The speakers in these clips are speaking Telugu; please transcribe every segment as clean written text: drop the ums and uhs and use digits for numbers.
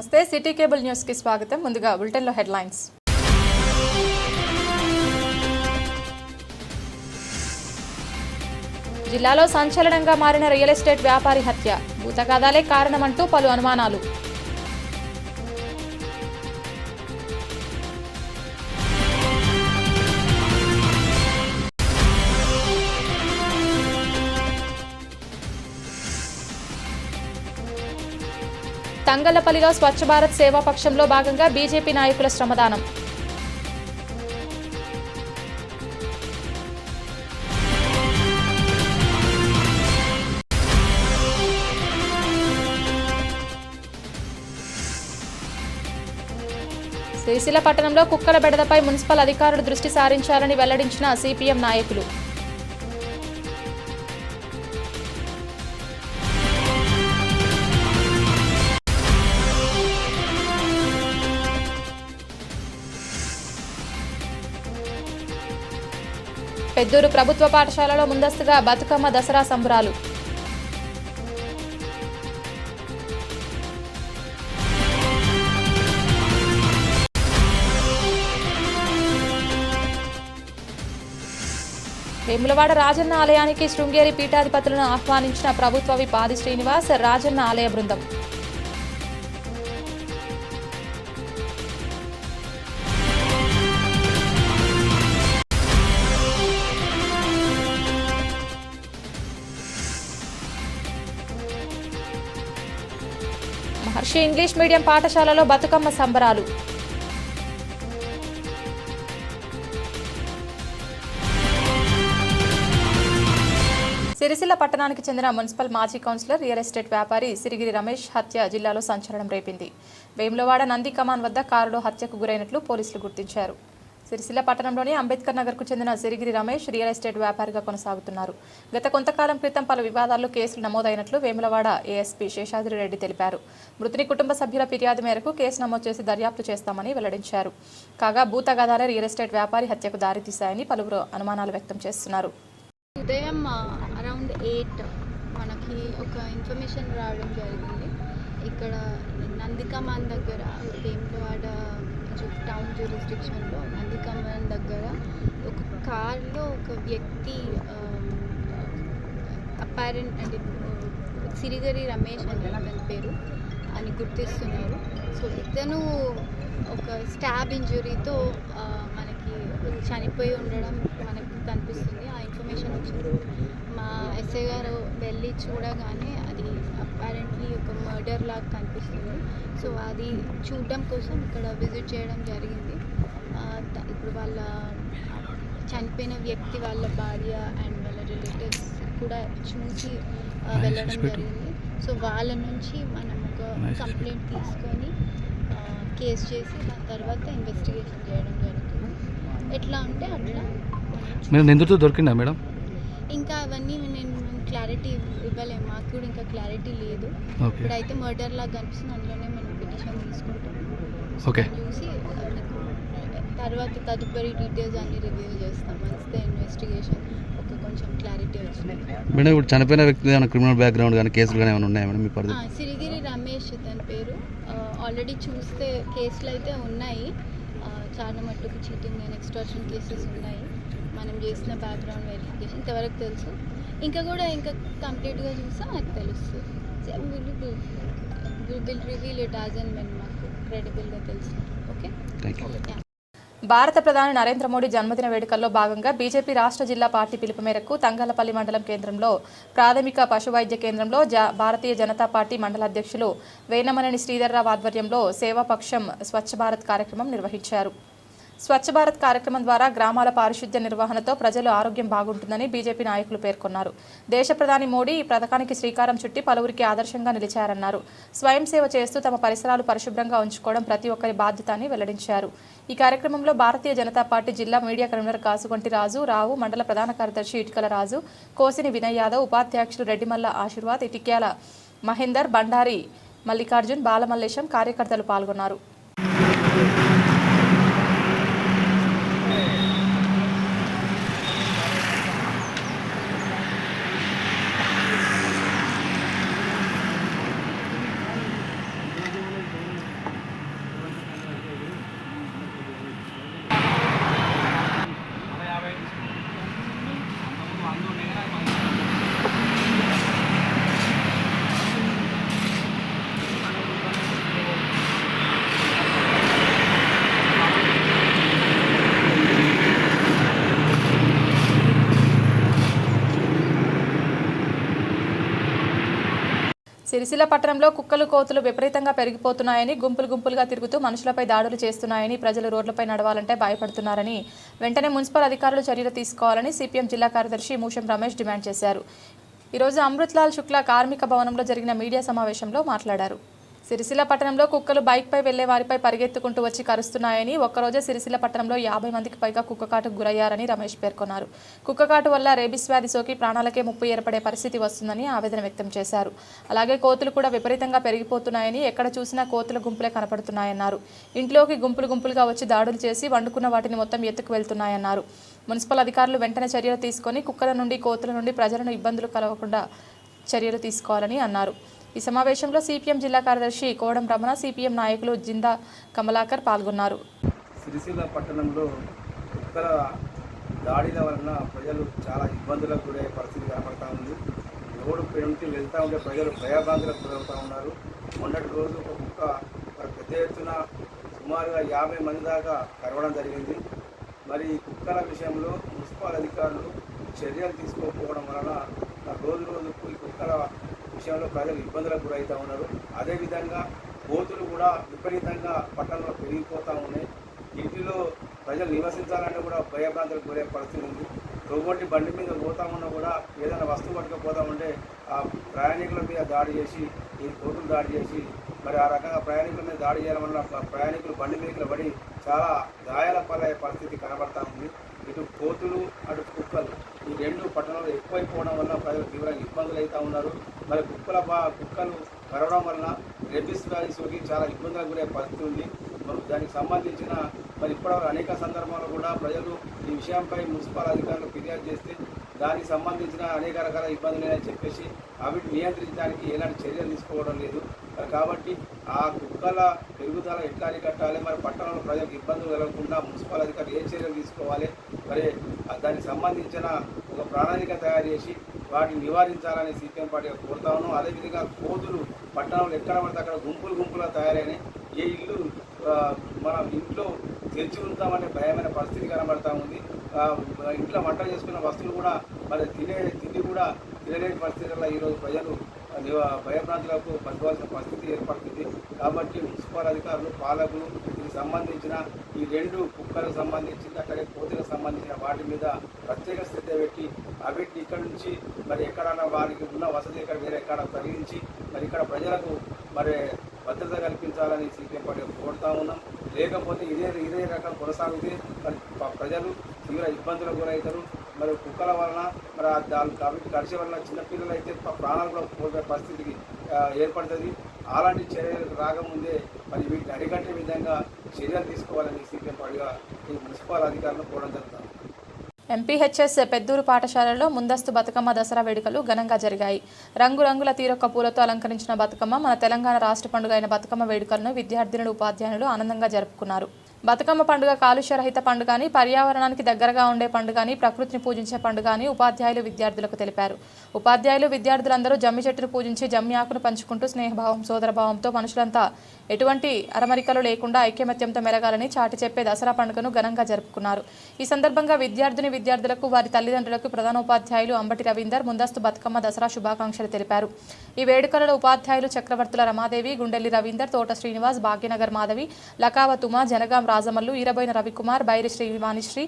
నమస్తే సిటీ కేబుల్ న్యూస్ కి స్వాగతం. ముందుగా బులెటిన్ లో హెడ్లైన్స్. జిల్లాలో సంచలనంగా మారిన రియల్ ఎస్టేట్ వ్యాపారి హత్య, భూతగాదాలే కారణమంటూ పలు అనుమానాలు. తంగళ్లపల్లిలో స్వచ్ఛ భారత్ సేవా పక్షంలో భాగంగా బీజేపీ నాయకుల శ్రమదానం. సిరిసిల్ల పట్టణంలో కుక్కల బెడదపై మున్సిపల్ అధికారులు దృష్టి సారించాలని వెల్లడించిన సిపిఎం నాయకులు. పెద్దూరు ప్రభుత్వ పాఠశాలలో ముందస్తుగా బతుకమ్మ దసరా సంబరాలు. వేములవాడ రాజన్న ఆలయానికి శృంగేరి పీఠాధిపతులను ఆహ్వానించిన ప్రభుత్వ విప్ ఆది శ్రీనివాస్, రాజన్న ఆలయ బృందం. మహర్షి ఇంగ్లీష్ మీడియం పాఠశాలలో బతుకమ్మ సంబరాలు. సిరిసిల్ల పట్టణానికి చెందిన మున్సిపల్ మాజీ కౌన్సిలర్, రియల్ ఎస్టేట్ వ్యాపారి సిరిగిరి రమేష్ హత్య జిల్లాలో సంచలనం రేపింది. వేములవాడ నంది కమాన్ వద్ద కారులో హత్యకు గురైనట్లు పోలీసులు గుర్తించారు. సిరిసిల్ల పట్టణంలోని అంబేద్కర్ నగర్కు చెందిన సిరిగిరి రమేష్ రియల్ ఎస్టేట్ వ్యాపారిగా కొనసాగుతున్నారు. గత కొంతకాలం క్రితం పలు వివాదాల్లో కేసులు నమోదైనట్లు వేములవాడ ఏఎస్పీ శేషాద్రి రెడ్డి తెలిపారు. మృతుని కుటుంబ సభ్యుల ఫిర్యాదు మేరకు కేసు నమోదు చేసి దర్యాప్తు చేస్తామని వెల్లడించారు. కాగా భూతగాదాలే రియల్ ఎస్టేట్ వ్యాపారి హత్యకు దారితీశాయని పలువురు అనుమానాలు వ్యక్తం చేస్తున్నారు. ఉదయం అరౌండ్ 8 మనకి ఒక ఇన్ఫర్మేషన్ రావడం జరిగింది. ఇక్కడ నందికమాన్ దగ్గర వేములవాడ టౌన్ జ్యూరిస్డిక్షన్లో నందికమాన్ దగ్గర ఒక కార్లో ఒక వ్యక్తి అపారెంట్ అంటే సిరిగిరి రమేష్ అని అతని పేరు అని గుర్తిస్తున్నారు. సో ఇతను ఒక స్టాబ్ ఇంజురీతో మనకి చనిపోయి ఉండడం మనకు కనిపిస్తుంది. ఆ ఇన్ఫర్మేషన్ వచ్చింది. మా ఎస్ఐ గారు వెళ్ళి చూడగానే అది అపారెంట్లీ ఒక మర్డర్ లాగా కనిపిస్తుంది. సో అది చూడడం కోసం ఇక్కడ విజిట్ చేయడం జరిగింది. ఇప్పుడు వాళ్ళ చనిపోయిన వ్యక్తి వాళ్ళ భార్య అండ్ వాళ్ళ రిలేటివ్స్ కూడా చూసి వెళ్ళడం జరిగింది. సో వాళ్ళ నుంచి మనం ఒక కంప్లైంట్ తీసుకొని కేసు చేసి దాని తర్వాత ఇన్వెస్టిగేషన్ చేయడం జరుగుతుంది. ఎట్లా అంటే అట్లా నిందితుడు దొరికిందా మేడం? ఇంకా అవన్నీ నేను క్లారిటీ ఇవ్వలేము. మాకు కూడా ఇంకా క్లారిటీ లేదు. ఇప్పుడైతే మర్డర్ లాగా కనిపిస్తుంది. అందులోనే మనం పిటిషన్ తీసుకుంటాం. చూసి తర్వాత తదుపరి డీటెయిల్స్ అన్ని రివీల్ చేస్తాం. వన్స్ ఇన్వెస్టిగేషన్ ఒక కొంచెం క్లారిటీ వచ్చింది. మేడం ఇప్పుడు చనిపోయిన వ్యక్తి ఏమైనా క్రిమినల్ బ్యాక్గ్రౌండ్ కానీ కేసులు కానీ ఏమైనా ఉన్నాయా మేడం మీ పరిధి? సిరిగిరి రమేష్ తన పేరు. ఆల్రెడీ చూస్తే కేసులు అయితే ఉన్నాయి. చాలా మట్టుకు చీటింగ్ అండ్ ఎక్స్టార్షన్ కేసెస్ ఉన్నాయి. మనం చేసిన బ్యాక్గ్రౌండ్ వెరిఫికేషన్ ఇంతవరకు తెలుసు. ఇంకా కంప్లీట్గా చూస్తే నాకు తెలుస్తుంది. Will reveal it as and when మాకు క్రెడిబుల్గా తెలుసు. ఓకే, భారత ప్రధాని నరేంద్ర మోడీ జన్మదిన వేడుకల్లో భాగంగా బీజేపీ రాష్ట్ర జిల్లా పార్టీ పిలుపు మేరకు తంగళ్లపల్లి మండలం కేంద్రంలో ప్రాథమిక పశు వైద్య కేంద్రంలో భారతీయ జనతా పార్టీ మండల అధ్యక్షులు వేనమనేని శ్రీధర్రావు ఆధ్వర్యంలో సేవాపక్షం స్వచ్ఛ భారత్ కార్యక్రమం నిర్వహించారు. స్వచ్ఛ భారత్ కార్యక్రమం ద్వారా గ్రామాల పారిశుద్ధ్య నిర్వహణతో ప్రజల ఆరోగ్యం బాగుంటుందని బీజేపీ నాయకులు పేర్కొన్నారు. దేశ ప్రధాని మోడీ ఈ పథకానికి శ్రీకారం చుట్టి పలువురికి ఆదర్శంగా నిలిచారన్నారు. స్వయం సేవ చేస్తూ తమ పరిసరాలు పరిశుభ్రంగా ఉంచుకోవడం ప్రతి ఒక్కరి బాధ్యత అని వెల్లడించారు. ఈ కార్యక్రమంలో భారతీయ జనతా పార్టీ జిల్లా మీడియా కన్వీనర్ కాసుగొంటి రావు, మండల ప్రధాన కార్యదర్శి ఇటుకల రాజు, కోసిని వినయ్ యాదవ్, ఉపాధ్యక్షులు రెడ్డిమల్ల ఆశీర్వాద్, ఇటిక్యాల మహేందర్, బండారి మల్లికార్జున్, బాలమల్లేశం కార్యకర్తలు పాల్గొన్నారు. సిరిసిల్ల పట్టణంలో కుక్కలు కోతులు విపరీతంగా పెరిగిపోతున్నాయని గుంపులుగా తిరుగుతూ మనుషులపై దాడులు చేస్తున్నాయని ప్రజలు రోడ్లపై నడవాలంటే భయపడుతున్నారని వెంటనే మున్సిపల్ అధికారులు చర్యలు తీసుకోవాలని సిపిఎం జిల్లా కార్యదర్శి మూషం రమేష్ డిమాండ్ చేశారు. ఈరోజు అమృత్లాల్ శుక్లా కార్మిక భవనంలో జరిగిన మీడియా సమావేశంలో మాట్లాడారు. సిరిసిల్ల పట్టణంలో కుక్కలు బైక్పై వెళ్లే వారిపై పరిగెత్తుకుంటూ వచ్చి కరుస్తున్నాయని ఒక్కరోజే సిరిసిల్ల పట్టణంలో 50 మందికి పైగా కుక్కకాటుకు గురయ్యారని రమేష్ పేర్కొన్నారు. కుక్కకాటు వల్ల రేబిస్ వ్యాధి సోకి ప్రాణాలకే ముప్పు ఏర్పడే పరిస్థితి వస్తుందని ఆవేదన వ్యక్తం చేశారు. అలాగే కోతులు కూడా విపరీతంగా పెరిగిపోతున్నాయని ఎక్కడ చూసినా కోతుల గుంపులే కనపడుతున్నాయన్నారు. ఇంట్లోకి గుంపులుగా వచ్చి దాడులు చేసి వండుకున్న వాటిని మొత్తం ఎత్తుకు వెళ్తున్నాయన్నారు. మున్సిపల్ అధికారులు వెంటనే చర్యలు తీసుకొని కుక్కల నుండి కోతుల నుండి ప్రజలను ఇబ్బందులు కలగకుండా చర్యలు తీసుకోవాలని అన్నారు. ఈ సమావేశంలో సిపిఎం జిల్లా కార్యదర్శి కోడం రమణ, సిపిఎం నాయకులు జిందా కమలాకర్ పాల్గొన్నారు. సిరిసిల్ల పట్టణంలో కుక్కల దాడిల వలన ప్రజలు చాలా ఇబ్బందులకు గురయ్యే పరిస్థితి కనపడతా ఉంది. రోడ్డు పెంచి వెళ్తూ ఉంటే ప్రజలు భయభ్రాంతులకు గురవుతూ ఉన్నారు. మొన్నటి రోజు ఒక కుక్క పెద్ద ఎత్తున సుమారుగా 50 మంది దాకా కరవడం జరిగింది. మరి ఈ కుక్కల విషయంలో మున్సిపల్ అధికారులు చర్యలు తీసుకోకపోవడం వలన రోజుకు ఈ కుక్కల విషయంలో ప్రజలు ఇబ్బందులకు గురవుతూ ఉన్నారు. అదేవిధంగా కోతులు కూడా విపరీతంగా పట్టణంలో పెరిగిపోతూ ఉన్నాయి. ఇంటిలో ప్రజలు నివసించాలంటే కూడా భయభ్రాంతులకు గురే పరిస్థితి ఉంది. తోగొట్టి బండి మీద పోతా ఉన్నా కూడా ఏదైనా వస్తువు పట్టుకపోతా ఉంటే ఆ ప్రయాణికుల మీద దాడి చేసి ఈ కోతులు దాడి చేసి మరి ఆ రకంగా ప్రయాణికుల మీద దాడి చేయడం వల్ల ప్రయాణికులు బండి మీదకి పడి చాలా గాయాల పాలయ్యే పరిస్థితి కనబడతా ఉంది. ఇటు కోతులు అటు కుక్కలు ఈ రెండు పట్టణంలో ఎక్కువైపోవడం వల్ల ప్రజలు తీవ్రంగా ఇబ్బందులు అవుతూ ఉన్నారు. మరి కుక్కలు కరవడం వలన రెబిస్ వ్యాధి సోకి చాలా ఇబ్బందులకు గురే పరిస్థితి ఉంది. మరి దానికి సంబంధించిన మరి ఇప్పటివరకు అనేక సందర్భాల్లో కూడా ప్రజలు ఈ విషయంపై మున్సిపల్ అధికారులు ఫిర్యాదు చేస్తే దానికి సంబంధించిన అనేక రకాల ఇబ్బందులు అని చెప్పేసి అవిటి నియంత్రించడానికి ఎలాంటి చర్యలు తీసుకోవడం లేదు. కాబట్టి ఆ కుక్కల పెరుగుదల ఎట్లా అరికట్టాలి, మరి పట్టణంలో ప్రజలకు ఇబ్బందులు కలగకుండా మున్సిపల్ అధికారులు ఏ చర్యలు తీసుకోవాలి, మరి దానికి సంబంధించిన ఒక ప్రణాళిక తయారు చేసి వాటిని నివారించాలని సిపిఎం పార్టీగా కోరుతా ఉన్నాం. అదేవిధంగా కోతులు పట్టణంలో ఎక్కడ పడితే అక్కడ గుంపులుగా తయారైనాయి. ఏ ఇల్లు మనం ఇంట్లో తెరిచి ఉంటామనే భయమైన పరిస్థితి కనబడతా ఉంది. ఇంట్లో వంట చేసుకున్న వస్తువులు కూడా మరి తిండి కూడా తినలేని పరిస్థితుల్లో ఈరోజు ప్రజలు భయభ్రాంతులకు పట్టుకోవాల్సిన పరిస్థితి ఏర్పడుతుంది. కాబట్టి మున్సిపల్ అధికారులు పాలకులు దీనికి సంబంధించిన ఈ రెండు కుక్కలకు సంబంధించి అక్కడే కోతులకు సంబంధించిన వాటి మీద ప్రత్యేక శ్రద్ధ పెట్టి అవిటిని ఇక్కడ నుంచి మరి ఎక్కడన్నా వారికి ఉన్న వసతి ఇక్కడ వేరే ఎక్కడ తరలించి మరి ఇక్కడ ప్రజలకు మరి భద్రత కల్పించాలని సిపిఎం పార్టీ కోరుతా ఉన్నాం. లేకపోతే ఇదే రకం కొనసాగితే మరి ప్రజలు తీవ్ర ఇబ్బందులకు గురవుతారు. మరి కుక్కల వలన మరి కాబట్టి కరిచే వలన చిన్నపిల్లలు అయితే ప్రాణాలు కూడా కోల్పోయే పరిస్థితికి ఏర్పడుతుంది. అలాంటి చర్యలకు రాకముందే మరి వీటిని అరికట్టే విధంగా చర్యలు తీసుకోవాలని సిపిఎం పార్టీగా ఈ మున్సిపల్ అధికారులను కోరడం జరుగుతుంది. ఎంపీహెచ్ఎస్ పెద్దూరు పాఠశాలలో ముందస్తు బతుకమ్మ దసరా వేడుకలు ఘనంగా జరిగాయి. రంగురంగుల తీరొక్క పూలతో అలంకరించిన బతుకమ్మ మన తెలంగాణ రాష్ట్ర పండుగ అయిన బతుకమ్మ వేడుకలను విద్యార్థినులు ఉపాధ్యాయులు ఆనందంగా జరుపుకున్నారు. బతుకమ్మ పండుగ కాలుష్యరహిత పండుగ అని, పర్యావరణానికి దగ్గరగా ఉండే పండుగ అని, ప్రకృతిని పూజించే పండుగ అని ఉపాధ్యాయులు విద్యార్థులకు తెలిపారు. ఉపాధ్యాయులు విద్యార్థులందరూ జమ్మి చెట్టును పూజించి జమ్మి ఆకును పంచుకుంటూ స్నేహభావం సోదరభావంతో మనుషులంతా ఎటువంటి అరమరికలు లేకుండా ఐక్యమత్యంతో మెలగాలని చాటి చెప్పే దసరా పండుగను ఘనంగా జరుపుకున్నారు. ఈ సందర్భంగా విద్యార్థులకు వారి తల్లిదండ్రులకు ప్రధానోపాధ్యాయులు అంబటి రవీందర్ ముందస్తు బతుకమ్మ దసరా శుభాకాంక్షలు తెలిపారు. ఈ వేడుకలలో ఉపాధ్యాయులు చక్రవర్తుల రమాదేవి, గుండెల్లి రవీందర్, తోట శ్రీనివాస్, భాగ్యనగర్ మాధవి, లకావతుమ, జనగాం రాజమల్లు, ఈరబోయిన రవికుమార్, బైరి శ్రీవాణిశ్రీ,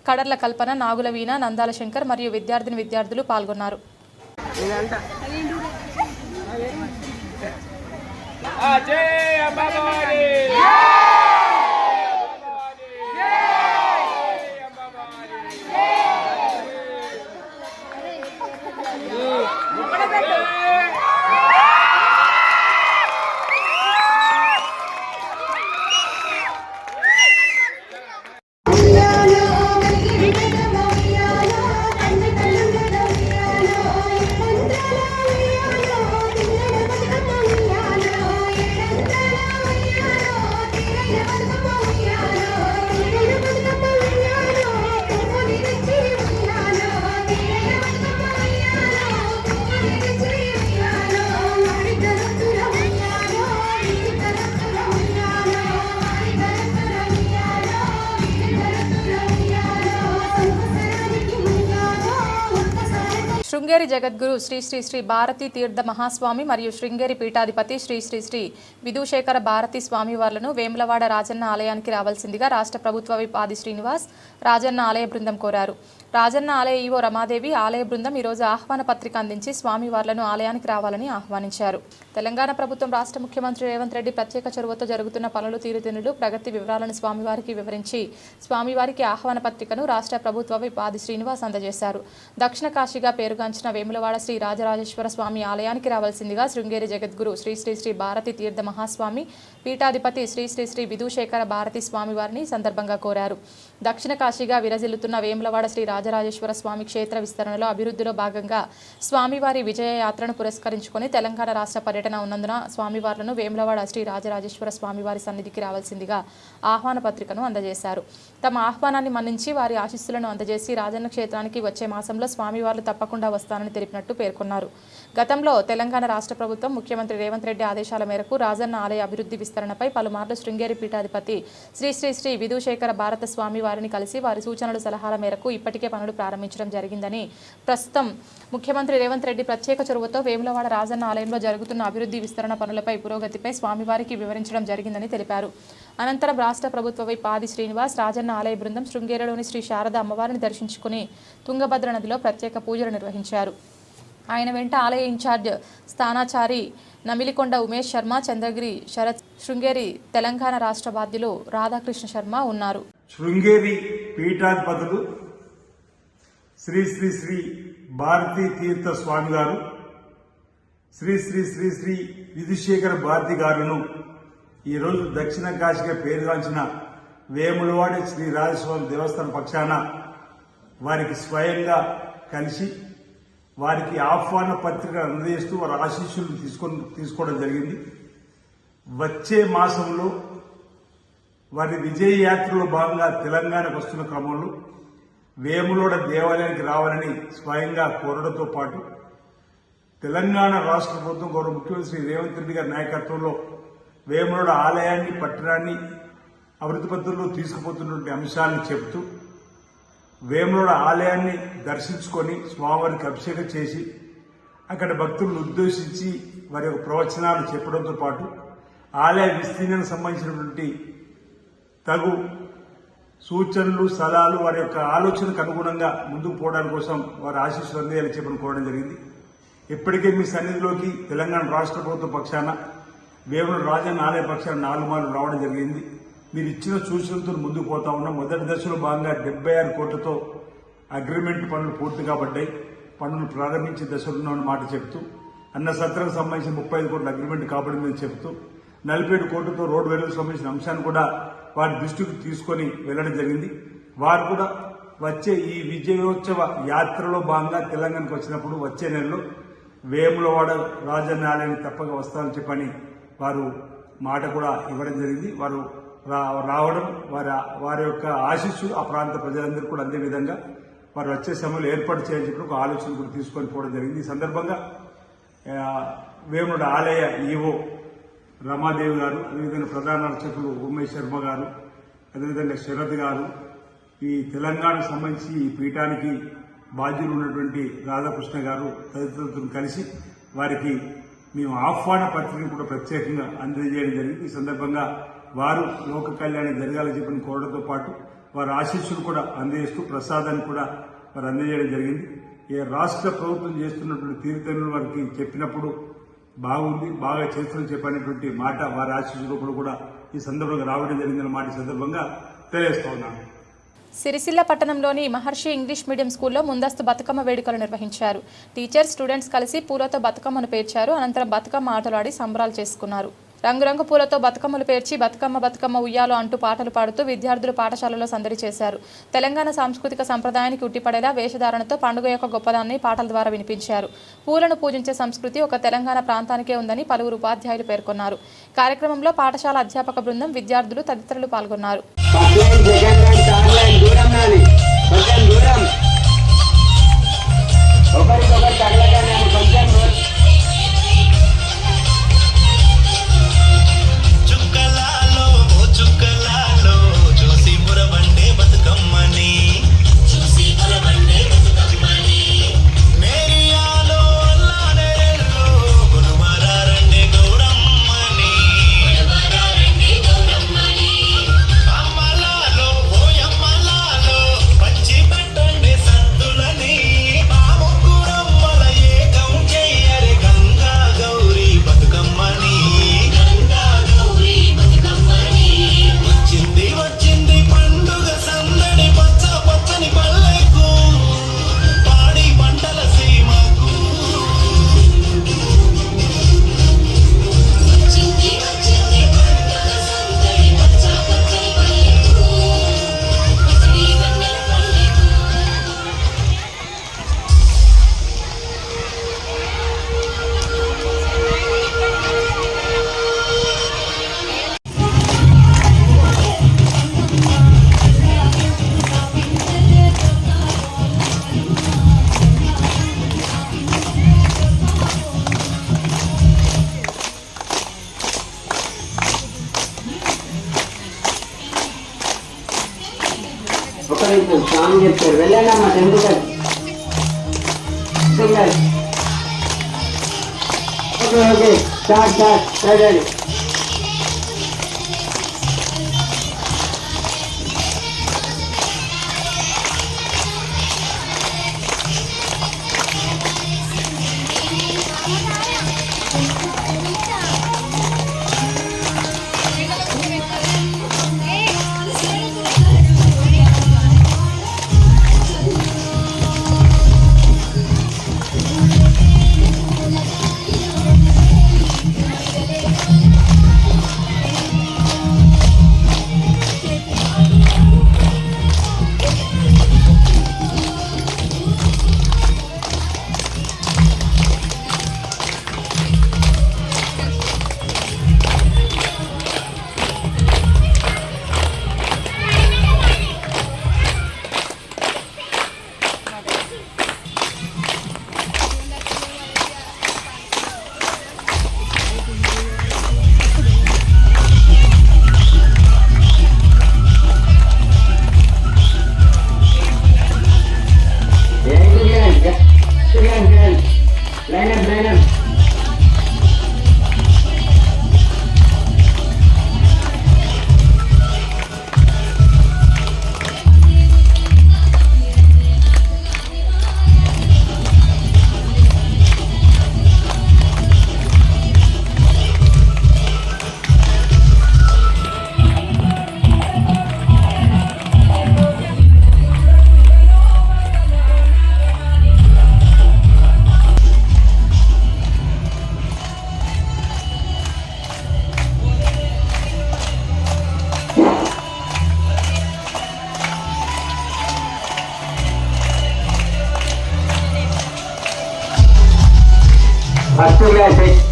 కడర్ల కల్పన, నాగుల వీణ, నందాల శంకర్ మరియు విద్యార్థులు పాల్గొన్నారు. శృంగేరి జగద్గురు శ్రీ శ్రీ శ్రీ భారతీ తీర్థ మహాస్వామి మరియు శృంగేరి పీఠాధిపతి శ్రీ శ్రీ శ్రీ విధుశేఖర భారతీ స్వామివార్లను వేములవాడ రాజన్న ఆలయానికి రావాల్సిందిగా రాష్ట్ర ప్రభుత్వ విప్ ఆది శ్రీనివాస్ రాజన్న ఆలయ బృందం కోరారు. రాజన్న ఆలయ ఈవో రమాదేవి ఆలయ బృందం ఈరోజు ఆహ్వాన పత్రిక అందించి స్వామివార్లను ఆలయానికి రావాలని ఆహ్వానించారు. తెలంగాణ ప్రభుత్వం రాష్ట్ర ముఖ్యమంత్రి రేవంత్ రెడ్డి ప్రత్యేక చొరవతో జరుగుతున్న పనులు తీరుతెన్నులు ప్రగతి వివరాలను స్వామివారికి వివరించి స్వామివారికి ఆహ్వాన పత్రికను రాష్ట్ర ప్రభుత్వ విప్ ఆది శ్రీనివాస్ అందజేశారు. దక్షిణ కాశీగా పేరుగాంచిన వేములవాడ శ్రీ రాజరాజేశ్వర స్వామి ఆలయానికి రావాల్సిందిగా శృంగేరి జగద్గురు శ్రీ శ్రీ శ్రీ భారతీ తీర్థ మహాస్వామి పీఠాధిపతి శ్రీ శ్రీ శ్రీ విధుశేఖర భారతీ స్వామివారిని సందర్భంగా కోరారు. దక్షిణ కాశీగా విరజిల్లుతున్న వేములవాడ శ్రీ రాజరాజేశ్వర స్వామి క్షేత్ర విస్తరణలో అభివృద్ధిలో భాగంగా స్వామివారి విజయ యాత్రను పురస్కరించుకొని తెలంగాణ రాష్ట్ర పర్యటన ఉన్నందున స్వామివార్లను వేములవాడ శ్రీ రాజరాజేశ్వర స్వామివారి సన్నిధికి రావాల్సిందిగా ఆహ్వాన పత్రికను అందజేశారు. తమ ఆహ్వానాన్ని మన్నించి వారి ఆశీస్సులను అందజేసి రాజన్న క్షేత్రానికి వచ్చే మాసంలో స్వామివార్లు తప్పకుండా వస్తానని తెలిపినట్టు పేర్కొన్నారు. గతంలో తెలంగాణ రాష్ట్ర ప్రభుత్వం ముఖ్యమంత్రి రేవంత్ రెడ్డి ఆదేశాల మేరకు రాజన్న ఆలయ అభివృద్ధి విస్తరణపై పలుమార్లు శృంగేరి పీఠాధిపతి శ్రీ శ్రీ శ్రీ విధుశేఖర భారత స్వామి వారిని కలిసి వారి సూచనలు సలహాల మేరకు ఇప్పటికే పనులు ప్రారంభించడం జరిగిందని, ప్రస్తుతం ముఖ్యమంత్రి రేవంత్ రెడ్డి ప్రత్యేక చొరవతో వేములవాడ రాజన్న ఆలయంలో జరుగుతున్న అభివృద్ధి విస్తరణ పనులపై పురోగతిపై స్వామివారికి వివరించడం జరిగిందని తెలిపారు. అనంతరం రాష్ట్ర ప్రభుత్వ విప్ ఆది శ్రీనివాస్ రాజన్న ఆలయ బృందం శృంగేరిలోని శ్రీ శారద అమ్మవారిని దర్శించుకుని తుంగభద్ర నదిలో ప్రత్యేక పూజలు నిర్వహించారు. ఆయన వెంట ఆలయ ఇన్ఛార్జ్ స్థానాచారి నమిలికొండ ఉమేష్ శర్మ, చంద్రగిరి శరత్, శృంగేరి తెలంగాణ రాష్ట్ర బాధ్యులు రాధాకృష్ణ శర్మ ఉన్నారు. శృంగేరి పీఠాధిపతులు శ్రీ శ్రీ శ్రీ భారతీ తీర్థ స్వామి గారు, శ్రీ శ్రీ శ్రీ శ్రీ విధుశేఖర భారతి గారును ఈరోజు దక్షిణ కాశీగా పేరుగాంచిన వేములవాడ శ్రీ రాజస్వామి దేవస్థానం పక్షాన వారికి స్వయంగా కలిసి వారికి ఆహ్వాన పత్రిక అందజేస్తూ వారి ఆశీస్సులు తీసుకోవడం జరిగింది. వచ్చే మాసంలో వారి విజయ యాత్రలో భాగంగా తెలంగాణకు వస్తున్న క్రమంలో వేములవాడ దేవాలయానికి రావాలని స్వయంగా కోరడంతో పాటు తెలంగాణ రాష్ట్ర ప్రభుత్వం గౌరవ ముఖ్యమంత్రి శ్రీ రేవంత్ రెడ్డి గారి నాయకత్వంలో వేములవాడ ఆలయాన్ని, పట్టణాన్ని అభివృద్ధి పద్ధతుల్లో తీసుకుపోతున్నటువంటి అంశాలను చెబుతూ వేములవాడ ఆలయాన్ని దర్శించుకొని స్వామివారికి అభిషేకం చేసి అక్కడ భక్తులను ఉద్దేశించి వారి యొక్క ప్రవచనాలు చెప్పడంతో పాటు ఆలయ విస్తీర్ణానికి సంబంధించినటువంటి తగు సూచనలు, సలహాలు వారి యొక్క ఆలోచనకు అనుగుణంగా ముందుకు పోవడానికి కోసం వారి ఆశీస్సులు అందేయాలని చెప్పని కోరడం జరిగింది. ఇప్పటికే మీ సన్నిధిలోకి తెలంగాణ రాష్ట్ర ప్రభుత్వ పక్షాన వేములవాడ రాజన్న ఆలయ పక్షాన 4 మార్లు రావడం జరిగింది. మీరు ఇచ్చిన సూచనలతో ముందుకు పోతా ఉన్నాం. మొదటి దశలో భాగంగా 76 కోట్లతో అగ్రిమెంట్ పనులు పూర్తి కాబడ్డాయి. పనులు ప్రారంభించే దశలో ఉన్నామని మాట చెప్తూ, అన్న సత్రానికి సంబంధించిన 35 కోట్ల అగ్రిమెంట్ కాబడిందని చెప్తూ 47 కోట్లతో రోడ్డు వేలకు సంబంధించిన అంశాన్ని కూడా వారి దృష్టికి తీసుకొని వెళ్లడం జరిగింది. వారు కూడా వచ్చే ఈ విజయోత్సవ యాత్రలో భాగంగా తెలంగాణకు వచ్చినప్పుడు వచ్చే నెలలో వేములవాడ రాజన్న ఆలయానికి తప్పక వస్తారని చెప్పని వారు మాట కూడా ఇవ్వడం జరిగింది. వారు రావడం, వారి యొక్క ఆశీస్సులు ఆ ప్రాంత ప్రజలందరూ కూడా అందే విధంగా వారు వచ్చే సమయంలో ఏర్పాటు చేయాలని చెప్పి ఒక ఆలోచన కూడా తీసుకొని పోవడం జరిగింది. ఈ సందర్భంగా వేములవాడ ఆలయ ఈవో రమాదేవి గారు, అదేవిధంగా ప్రధాన అర్చకులు ఉమేష్ శర్మ గారు, అదేవిధంగా శరత్ గారు, ఈ తెలంగాణకు సంబంధించి ఈ పీఠానికి బాధ్యులు ఉన్నటువంటి రాధాకృష్ణ గారు తదితరులతో కలిసి వారికి మేము ఆహ్వాన పత్రికను కూడా ప్రత్యేకంగా అందజేయడం జరిగింది. ఈ సందర్భంగా వారు లోక కళ్యాణం జరగాలని చెప్పని కోరడంతో పాటు వారి ఆశీస్సులు కూడా అందజేస్తూ ప్రసాదాన్ని కూడా వారు అందజేయడం జరిగింది. ఈ రాష్ట్ర ప్రభుత్వం చేస్తున్నటువంటి తీర్థనులు వారికి చెప్పినప్పుడు బాగుంది, బాగా చేస్తున్న చెప్పనేటువంటి మాట వారి ఆశీస్సులు కూడా ఈ సందర్భంగా రావడం జరిగిందన్న మాట ఈ సందర్భంగా తెలియజేస్తా ఉన్నాను. సిరిసిల్ల పట్టణంలోని మహర్షి ఇంగ్లీష్ మీడియం స్కూల్లో ముందస్తు బతుకమ్మ వేడుకలు నిర్వహించారు. టీచర్స్, స్టూడెంట్స్ కలిసి పూలతో బతుకమ్మను పేర్చారు. అనంతరం బతుకమ్మ ఆటలాడి సంబరాలు చేసుకున్నారు. రంగురంగు పూలతో బతుకమ్మలు పేర్చి బతుకమ్మ బతుకమ్మ ఉయ్యాలో అంటూ పాటలు పాడుతూ విద్యార్థులు పాఠశాలలో సందడి చేశారు. తెలంగాణ సాంస్కృతిక సంప్రదాయానికి ఉట్టిపడేలా వేషధారణతో పండుగ యొక్క గొప్పదాన్ని పాటల ద్వారా వినిపించారు. పూలను పూజించే సంస్కృతి ఒక తెలంగాణ ప్రాంతానికే ఉందని పలువురు ఉపాధ్యాయులు పేర్కొన్నారు. కార్యక్రమంలో పాఠశాల అధ్యాపక బృందం, విద్యార్థులు తదితరులు పాల్గొన్నారు. మేరీ సహకరించు స్వామి చెప్పారు వెళ్ళండమ్మా temple okay okay start ready line up first class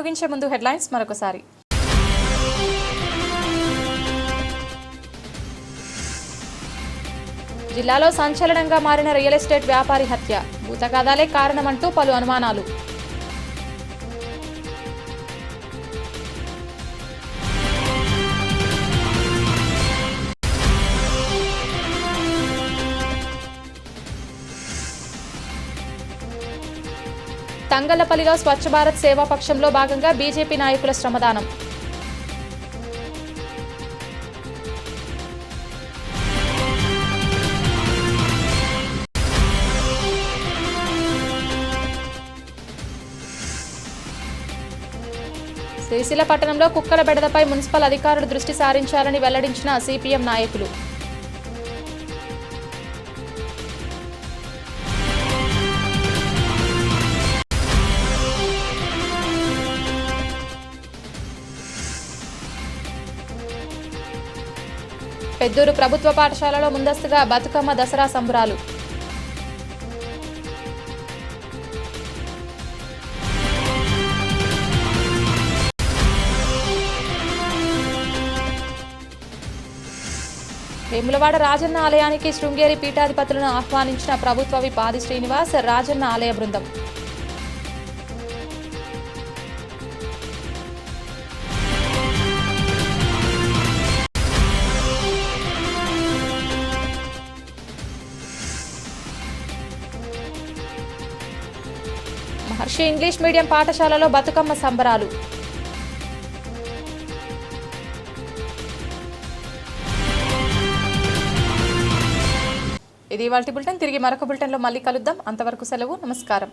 ముగించే ముందు హెడ్లైన్స్ మరొకసారి. జిల్లాలో సంచలనంగా మారిన రియల్ ఎస్టేట్ వ్యాపారి హత్య, భూతగాదాలే కారణమంటూ పలు అనుమానాలు. తంగళ్లపల్లిలో స్వచ్ఛ భారత్ సేవా పక్షంలో భాగంగా బీజేపీ నాయకుల శ్రమదానం. సిరిసిల్ల పట్టణంలో కుక్కల బెడదపై మున్సిపల్ అధికారులు దృష్టి సారించాలని వెల్లడించిన సిపిఎం నాయకులు. పెద్దూరు ప్రభుత్వ పాఠశాలలో ముందస్తుగా బతుకమ్మ దసరా సంబరాలు. వేములవాడ రాజన్న ఆలయానికి శృంగేరి పీఠాధిపతులను ఆహ్వానించిన ప్రభుత్వ విప్ ఆది శ్రీనివాస్, రాజన్న ఆలయ బృందం. మహర్షి ఇంగ్లీష్ మీడియం పాఠశాలలో బతుకమ్మ సంబరాలు. ఇది ఇవాల్టి బులెటిన్. తిరిగి మరొక బులెటిన్లో మళ్ళీ కలుద్దాం. అంతవరకు సెలవు. నమస్కారం.